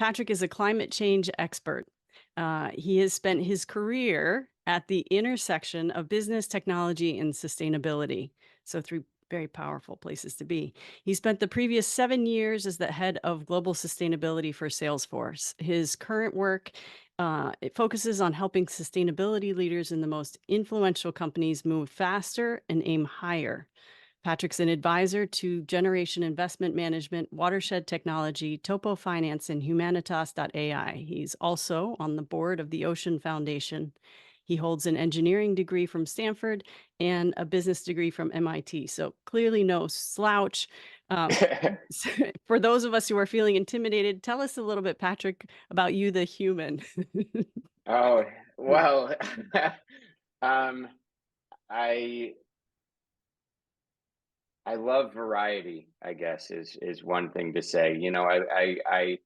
Patrick is a climate change expert. He has spent his career at the intersection of business, technology, and sustainability. So, three very powerful places to be. He spent the previous 7 years as the head of global sustainability for Salesforce. His current work it focuses on helping sustainability leaders in the most influential companies move faster and aim higher. Patrick's an advisor to Generation Investment Management, Watershed Technology, Topo Finance, and Humanitas.ai. He's also on the board of the Ocean Foundation. He holds an engineering degree from Stanford and a business degree from MIT. So clearly no slouch. Um, for those of us who are feeling intimidated, tell us a little bit, Patrick, about you, the human. Oh, well, um, I I love variety, I guess is one thing to say. I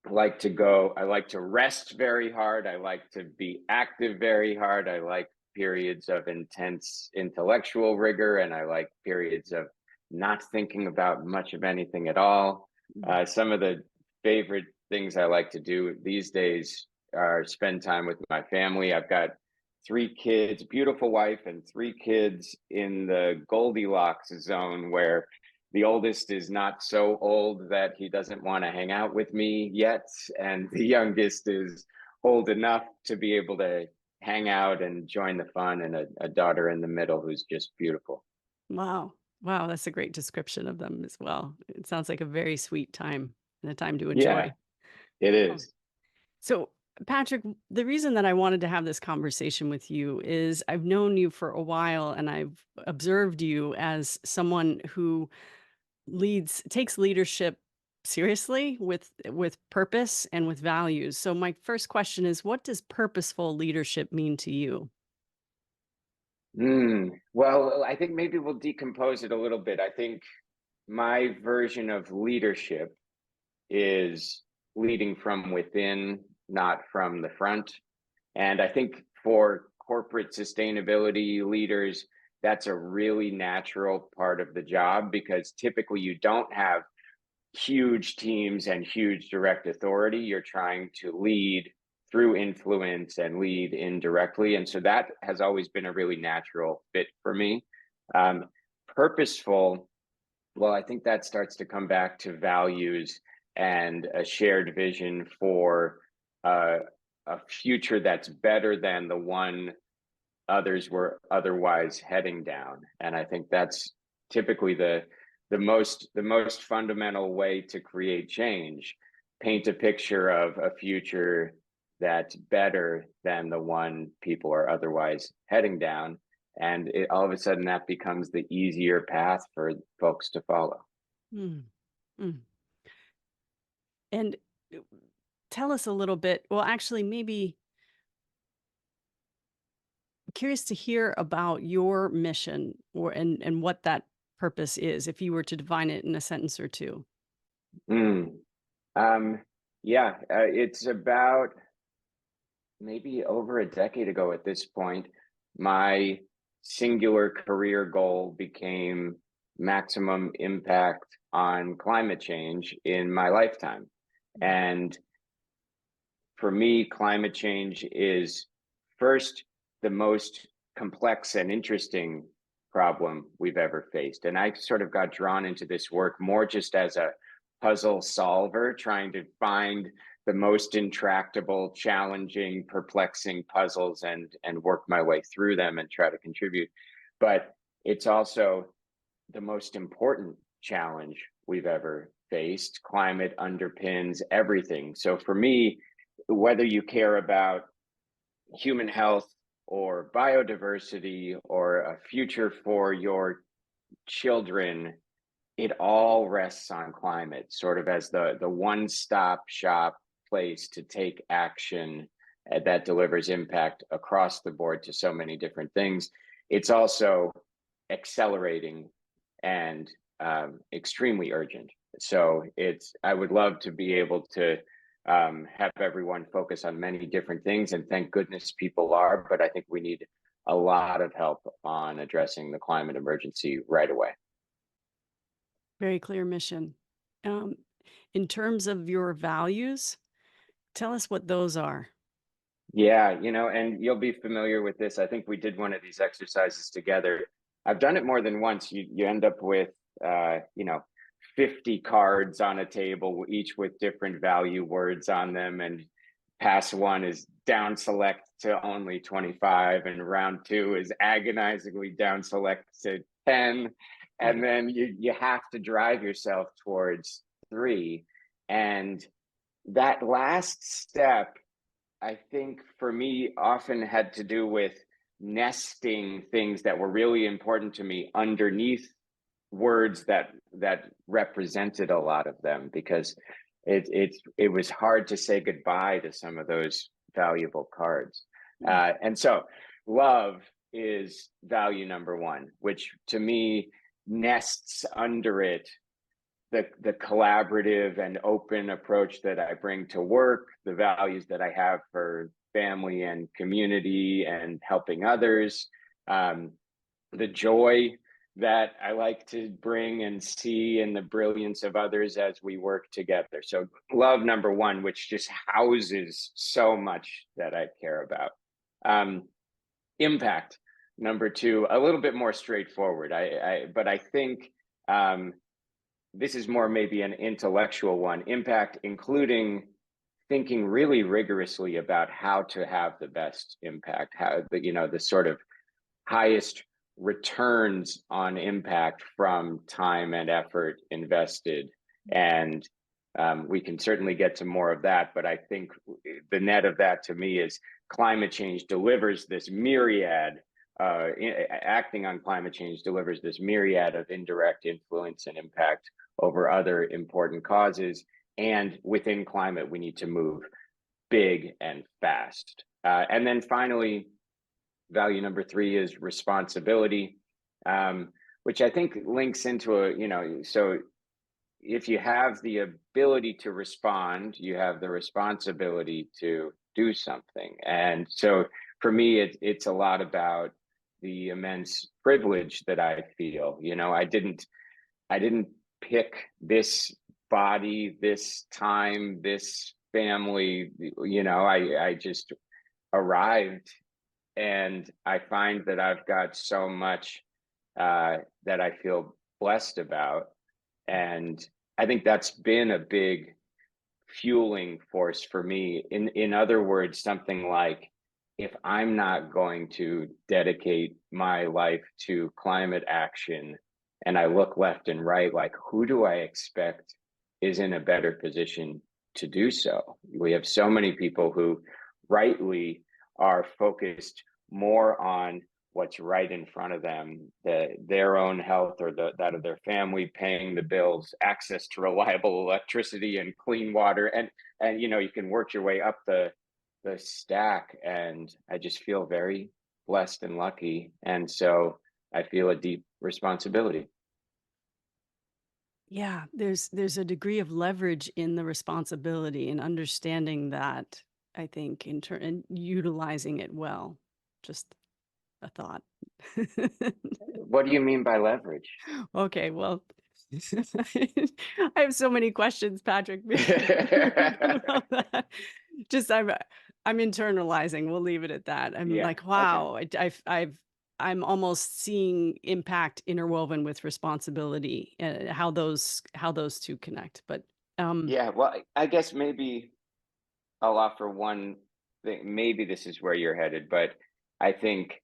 like to rest very hard. I like to be active very hard. I like periods of intense intellectual rigor, and I like periods of not thinking about much of anything at all. Some of the favorite things I like to do these days are spend time with my family. I've got three kids, beautiful wife, and three kids in the Goldilocks zone where the oldest is not so old that he doesn't want to hang out with me yet, and the youngest is old enough to be able to hang out and join the fun, and a daughter in the middle who's just beautiful. Wow. Wow, that's a great description of them as well. It sounds like a very sweet time and a time to Yeah, enjoy. it Oh. is. So, Patrick, the reason that I wanted to have this conversation with you is I've known you for a while and I've observed you as someone who takes leadership seriously with purpose and with values. So my first question is, what does purposeful leadership mean to you? Well, I think maybe we'll decompose it a little bit. I think my version of leadership is leading from within, not from the front. And I think for corporate sustainability leaders, that's a really natural part of the job because typically you don't have huge teams and huge direct authority. You're trying to lead through influence and lead indirectly. And so that has always been a really natural fit for me. Um, Purposeful, well, I think that starts to come back to values and a shared vision for uh, a future that's better than the one others were otherwise heading down. And I think that's typically the most fundamental way to create change. Paint a picture of a future that's better than the one people are otherwise heading down. And all of a sudden that becomes the easier path for folks to follow. Mm, mm. And uh, tell us a little bit. Well, actually, maybe curious to hear about your mission and what that purpose is, if you were to define it in a sentence or two. Mm. Um, yeah, it's about maybe over a decade ago at this point, my singular career goal became maximum impact on climate change in my lifetime. And for me, climate change is first the most complex and interesting problem we've ever faced. And I sort of got drawn into this work more just as a puzzle solver, trying to find the most intractable, challenging, perplexing puzzles and work my way through them and try to contribute. But it's also the most important challenge we've ever faced. Climate underpins everything. So for me, whether you care about human health or biodiversity or a future for your children, it all rests on climate, sort of as the one-stop shop place to take action that delivers impact across the board to so many different things. It's also accelerating and extremely urgent. So I would love to be able to have everyone focus on many different things, and thank goodness people are, but I think we need a lot of help on addressing the climate emergency right away. Very clear mission. Um, in terms of your values, tell us what those are. Yeah, and you'll be familiar with this. I think we did one of these exercises together. I've done it more than once. You end up with 50 cards on a table, each with different value words on them, and pass one is down select to only 25, and round two is agonizingly down select to 10. And Right. then you have to drive yourself towards three. And that last step, I think for me, often had to do with nesting things that were really important to me underneath words that represented a lot of them, because it was hard to say goodbye to some of those valuable cards. Mm. And so love is value number one, which to me nests under it the collaborative and open approach that I bring to work, the values that I have for family and community and helping others, the joy that I like to bring and see in the brilliance of others as we work together. So love number one, which just houses so much that I care about. Impact number two, a little bit more straightforward. But I think this is more maybe an intellectual one. Impact, including thinking really rigorously about how to have the best impact, how the sort of highest returns on impact from time and effort invested. And we can certainly get to more of that, but I think the net of that to me is climate change delivers this myriad acting on climate change delivers this myriad of indirect influence and impact over other important causes. And within climate, we need to move big and fast. And then finally, value number three is responsibility, which I think links into so if you have the ability to respond, you have the responsibility to do something. And so for me, it's a lot about the immense privilege that I feel. I didn't pick this body, this time, this family. I just arrived, and I find that I've got so much that I feel blessed about. And I think that's been a big fueling force for me. In other words, something like, if I'm not going to dedicate my life to climate action, and I look left and right, like, who do I expect is in a better position to do so? We have so many people who rightly are focused more on what's right in front of them, their own health or that of their family, paying the bills, access to reliable electricity and clean water, and you can work your way up the stack. And I just feel very blessed and lucky, and so I feel a deep responsibility. Yeah, there's a degree of leverage in the responsibility and understanding that, I think, and utilizing it well. Just a thought. What do you mean by leverage? Okay, well, I have so many questions, Patrick, about that. Just I'm internalizing. We'll leave it at that. I'm Yeah, like, okay. wow, I'm almost seeing impact interwoven with responsibility, how those two connect. But Yeah, well, I guess maybe I'll offer one thing. Maybe this is where you're headed, but I think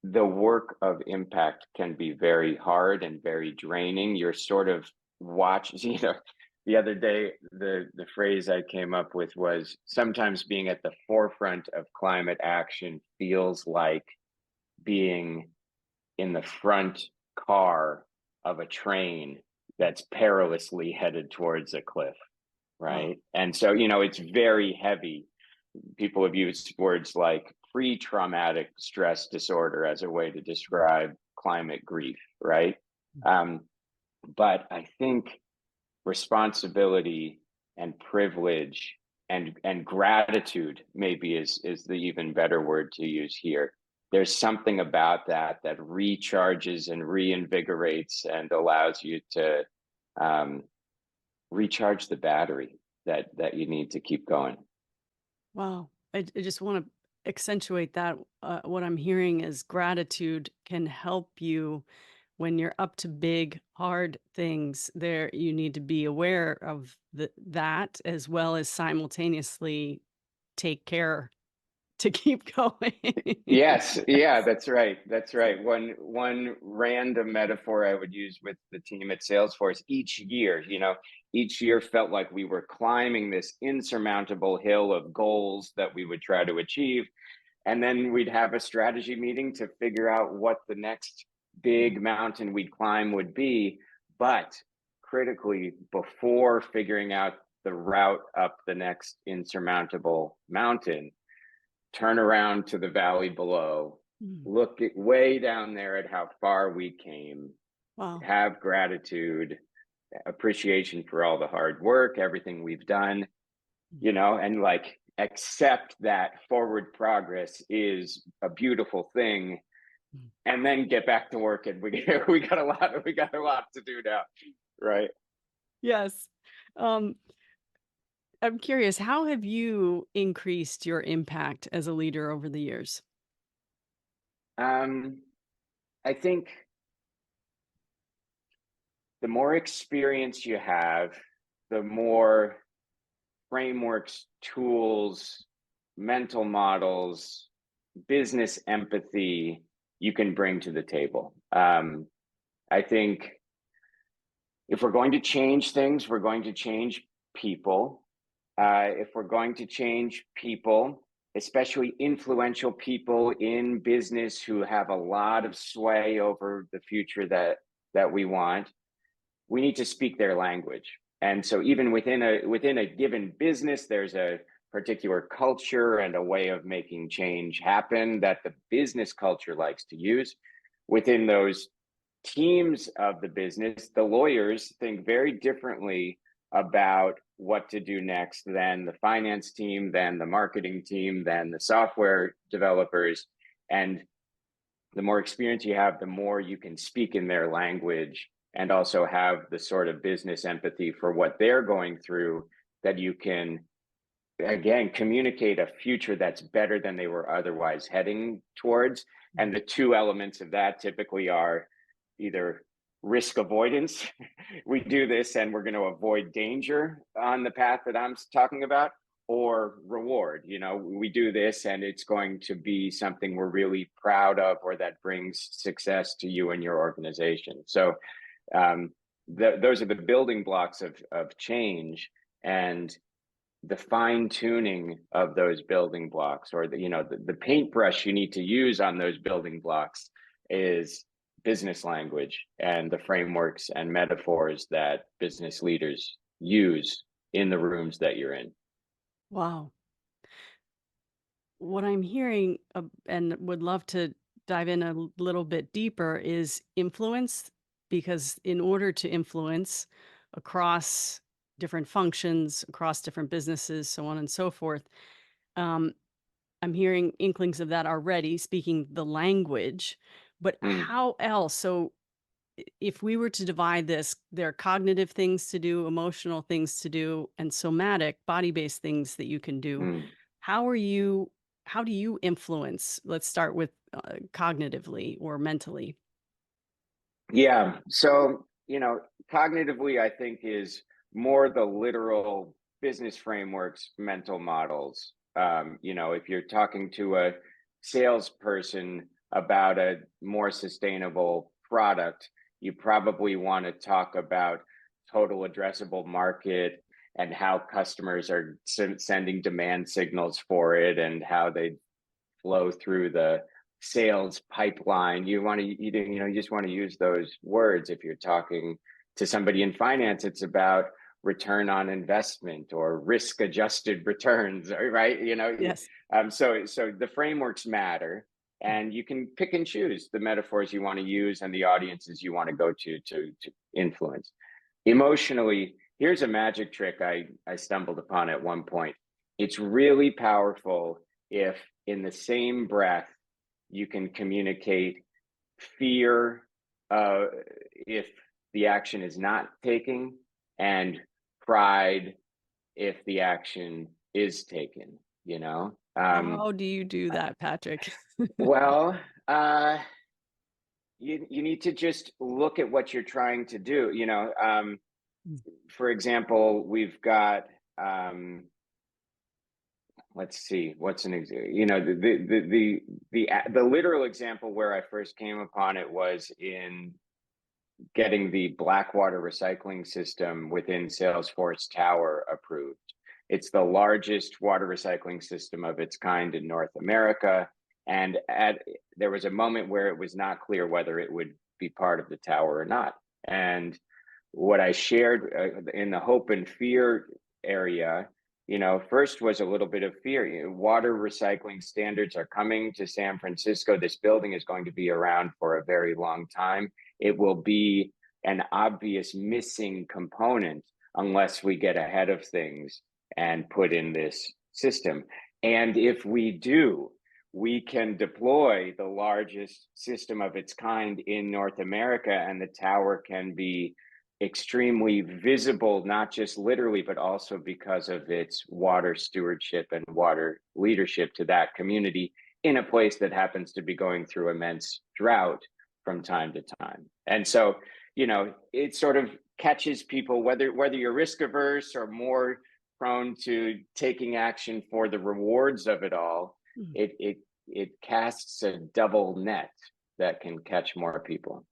the work of impact can be very hard and very draining. You're sort of watching. The other day, the phrase I came up with was, sometimes being at the forefront of climate action feels like being in the front car of a train that's perilously headed towards a cliff, oh, right? And so, it's very heavy. People have used words like pre-traumatic stress disorder as a way to describe climate grief, right? Um, but I think responsibility and privilege and gratitude maybe is the even better word to use here. There's something about that recharges and reinvigorates and allows you to um, recharge the battery that you need to keep going. Wow. I just want to accentuate that. What I'm hearing is gratitude can help you when you're up to big, hard things. There, you need to be aware of that as well as simultaneously take care to keep going. Yes, yeah, that's right. That's right. One random metaphor I would use with the team at Salesforce each year, each year felt like we were climbing this insurmountable hill of goals that we would try to achieve. And then we'd have a strategy meeting to figure out what the next big mountain we'd climb would be. But critically, before figuring out the route up the next insurmountable mountain, turn around to the valley below, Mm. look way down there at how far we came, Wow. have gratitude, appreciation for all the hard work, everything we've done, Mm. and like accept that forward progress is a beautiful thing, Mm. and then get back to work. And we got a lot to do now, right? Yes. Um, I'm curious, how have you increased your impact as a leader over the years? um I think the more experience you have, the more frameworks, tools, mental models, business empathy you can bring to the table. I think if we're going to change things, we're going to change people. If we're going to change people, especially influential people in business who have a lot of sway over the future that we want, we need to speak their language. And so even within a given business, there's a particular culture and a way of making change happen that the business culture likes to use. Within those teams of the business, the lawyers think very differently about what to do next than the finance team, than the marketing team, than the software developers. And the more experience you have, the more you can speak in their language and also have the sort of business empathy for what they're going through, that you can, again, communicate a future that's better than they were otherwise heading towards. Mm. And the two elements of that typically are either risk avoidance. We do this and we're going to avoid danger on the path that I'm talking about, or reward. We do this and it's going to be something we're really proud of, or that brings success to you and your organization. So um, those are the building blocks of change. And the fine tuning of those building blocks, or the paintbrush you need to use on those building blocks, is business language and the frameworks and metaphors that business leaders use in the rooms that you're in. Wow. What I'm hearing, and would love to dive in a little bit deeper, is influence, because in order to influence across different functions, across different businesses, so on and so forth, um, I'm hearing inklings of that already, speaking the language. But Mm, how else? So, if we were to divide this, there are cognitive things to do, emotional things to do, and somatic, body-based things that you can do. mm. How are you how do you influence? Let's start with, cognitively or mentally. Yeah. So, cognitively, I think is more the literal business frameworks, mental models. If you're talking to a salesperson about a more sustainable product, you probably want to talk about total addressable market and how customers are sending demand signals for it and how they flow through the sales pipeline. You just want to use those words. If you're talking to somebody in finance, it's about return on investment or risk adjusted returns, right? Yes. So the frameworks matter, and you can pick and choose the metaphors you want to use and the audiences you want to go to influence. Emotionally, here's a magic trick I stumbled upon at one point. It's really powerful if in the same breath you can communicate fear, uh, if the action is not taking, and pride if the action is taken, you know? How do you do that, Patrick? Well, uh, you need to just look at what you're trying to do. Mm. For example, we've got let's see, what's an example? The literal example where I first came upon it was in getting the blackwater recycling system within Salesforce Tower approved. It's the largest water recycling system of its kind in North America. And there was a moment where it was not clear whether it would be part of the tower or not. And what I shared in the hope and fear area, first was a little bit of fear. Water recycling standards are coming to San Francisco. This building is going to be around for a very long time. It will be an obvious missing component unless we get ahead of things and put in this system. And if we do, we can deploy the largest system of its kind in North America, and the tower can be extremely visible, not just literally, but also because of its water stewardship and water leadership to that community in a place that happens to be going through immense drought from time to time. And so, it sort of catches people, whether you're risk averse or more prone to taking action for the rewards of it all. Mm. It casts a double net that can catch more people.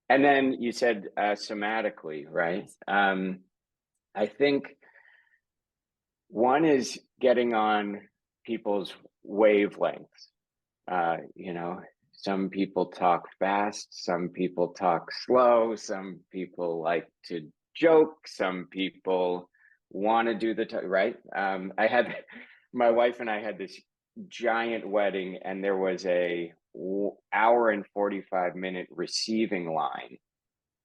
And then you said somatically, right? Yes. I think one is getting on people's wavelengths. Some people talk fast, some people talk slow, some people like to joke, some people want to do right. I had my wife and I had this giant wedding, and there was a hour and 45-minute receiving line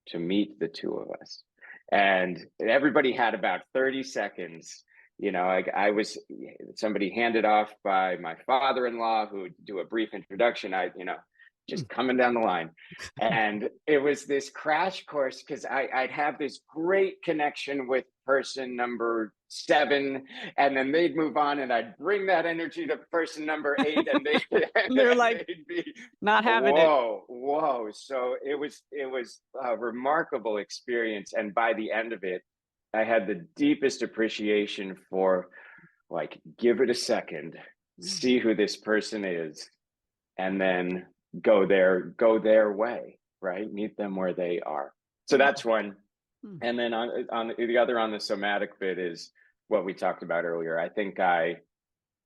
to meet the two of us, and everybody had about 30 seconds. I was, somebody handed off by my father-in-law who would do a brief introduction. Just coming down the line. And it was this crash course because I'd have this great connection with person number 7, and then they'd move on, and I'd bring that energy to person number 8, and They're like they'd be, not having it. whoa. So it was a remarkable experience. And by the end of it, I had the deepest appreciation for, like, give it a second, see who this person is, and then go their way, right? Meet them where they are. So that's one. Mm. And then on the other, on the somatic bit, is what we talked about earlier. I think I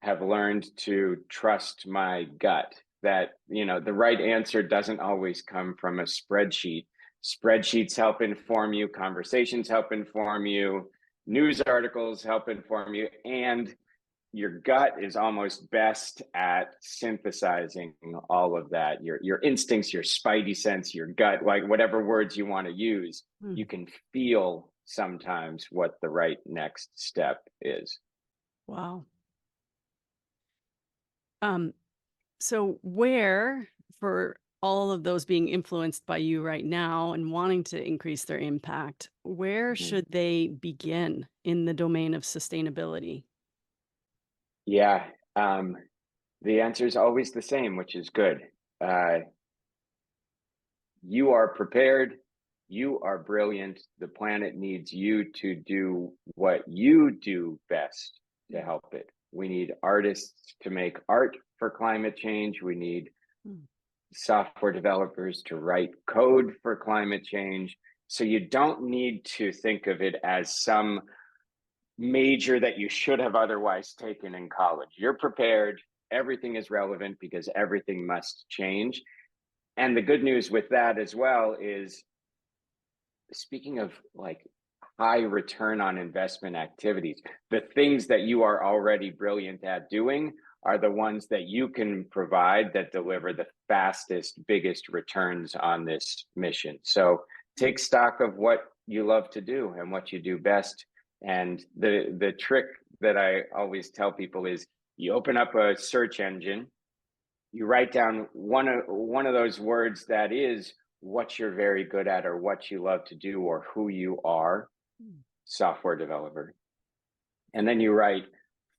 have learned to trust my gut, that the right answer doesn't always come from a spreadsheet. Spreadsheets help inform you, conversations help inform you, news articles help inform you, and your gut is almost best at synthesizing all of that. Your instincts, your spidey sense, your gut, like whatever words you want to use, you can feel sometimes what the right next step is. Wow. So where, for all of those being influenced by you right now and wanting to increase their impact, where should they begin in the domain of sustainability? Yeah. The answer is always the same, which is good. You are prepared. You are brilliant. The planet needs you to do what you do best to help it. We need artists to make art for climate change. We need software developers to write code for climate change. So you don't need to think of it as some major that you should have otherwise taken in college. You're prepared. Everything is relevant because everything must change. And the good news with that as well is, speaking of like high return on investment activities, the things that you are already brilliant at doing are the ones that you can provide that deliver the fastest, biggest returns on this mission. So take stock of what you love to do and what you do best. And the trick that I always tell people is, you open up a search engine, you write down one of those words that is what you're very good at or what you love to do or who you are. software developer. And then you write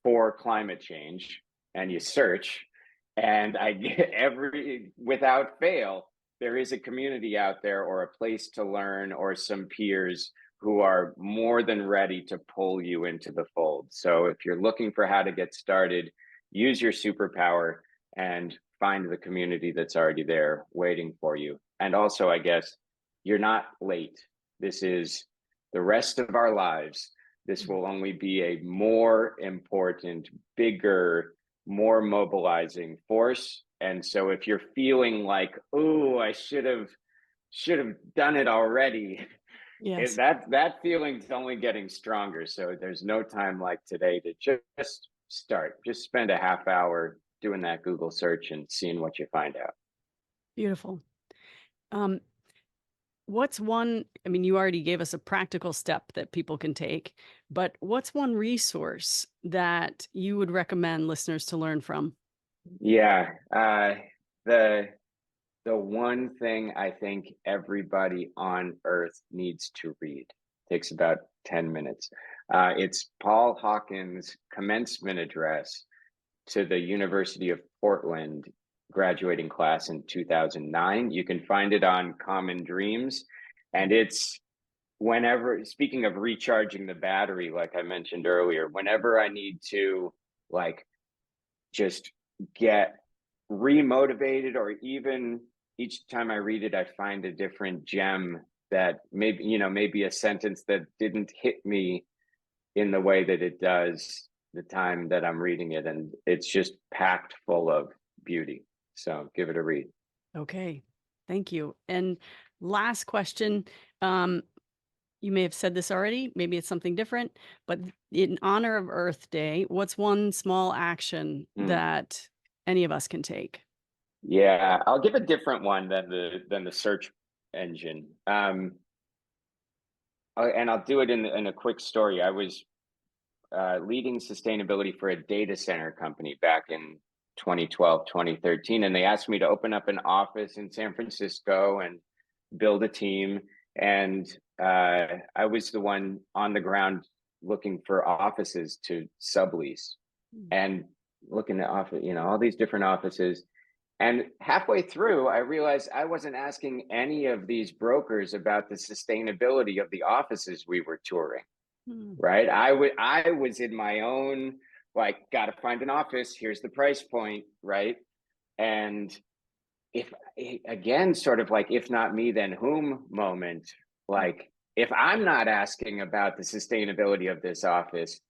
for climate change and you search, and I get without fail, there is a community out there or a place to learn or some peers who are more than ready to pull you into the fold. So if you're looking for how to get started, use your superpower and find the community that's already there waiting for you. And also, I guess, you're not late. This is the rest of our lives. This will only be a more important, bigger, more mobilizing force. And so if you're feeling like, oh, I should have done it already, Yes. that feeling's only getting stronger. So there's no time like today to just start. Just spend a half hour doing that Google search and seeing what you find out. Beautiful. Um, what's one, I mean, you already gave us a practical step that people can take, but what's one resource that you would recommend listeners to learn from? Yeah, the the one thing I think everybody on earth needs to read, takes about 10 minutes. It's Paul Hawkins' commencement address to the University of Portland graduating class in 2009. You can find it on Common Dreams. And it's whenever, speaking of recharging the battery, like I mentioned earlier, whenever I need to like just get remotivated, or even each time I read it, I find a different gem that maybe a sentence that didn't hit me in the way that it does the time that I'm reading it. And it's just packed full of beauty. So give it a read. Okay. Thank you. And last question. Um, you may have said this already, maybe it's something different, but in honor of Earth Day, what's one small action Mm. that any of us can take? Yeah, I'll give a different one than the search engine. And I'll do it in a quick story. I was leading sustainability for a data center company back in 2012, 2013. And they asked me to open up an office in San Francisco and build a team. And I was the one on the ground looking for offices to sublease Mm. and looking at all these different offices. And halfway through, I realized I wasn't asking any of these brokers about the sustainability of the offices we were touring, Mm. right? I was in my own, like, got to find an office, here's the price point, right? And if again, sort of like, if not me then whom moment, like, if I'm not asking about the sustainability of this office,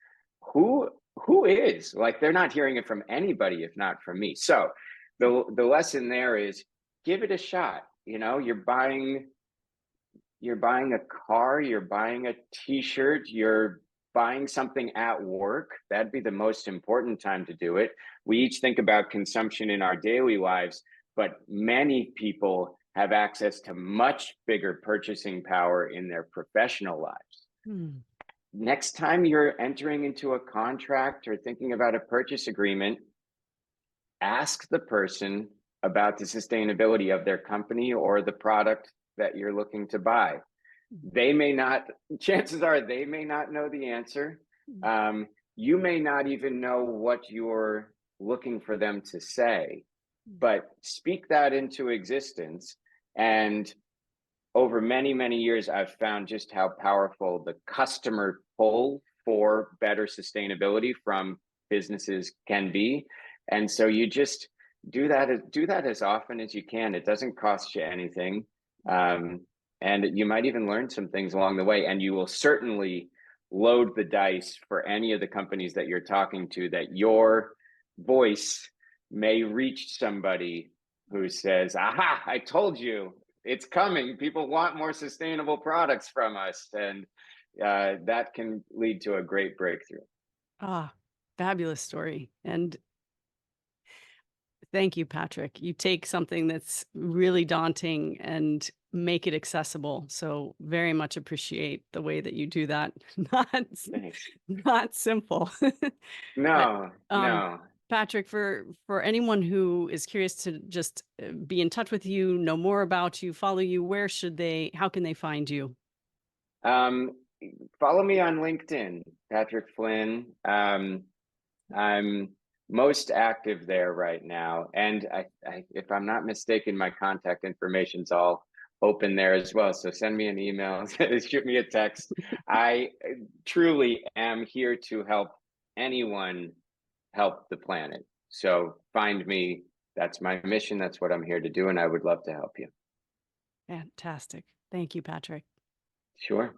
who is? Like, they're not hearing it from anybody if not from me. So the lesson there is, give it a shot. You're buying a car, you're buying a t-shirt, you're buying something at work. That'd be the most important time to do it. We each think about consumption in our daily lives, but many people have access to much bigger purchasing power in their professional lives. Mm. Next time you're entering into a contract or thinking about a purchase agreement, ask the person about the sustainability of their company or the product that you're looking to buy. They may not, chances are they may not know the answer. You may not even know what you're looking for them to say, but speak that into existence. And over many, many years, I've found just how powerful the customer pull for better sustainability from businesses can be. And so you just do that as often as you can. It doesn't cost you anything. And you might even learn some things along the way. And you will certainly load the dice for any of the companies that you're talking to, that your voice may reach somebody who says, aha, I told you, it's coming. People want more sustainable products from us. And that can lead to a great breakthrough. Ah, fabulous story. And thank you, Patrick. You take something that's really daunting and make it accessible. So very much appreciate the way that you do that. Thanks. Not simple. But No, um no. Patrick, for anyone who is curious to just be in touch with you, know more about you, follow you, how can they find you? follow me on LinkedIn, Patrick Flynn. I'm most active there right now, and if I'm not mistaken, my contact information's all open there as well. So send me an email, shoot me a text. I truly am here to help anyone help the planet. So find me. That's my mission. That's what I'm here to do, and I would love to help you. Fantastic. Thank you, Patrick. Sure.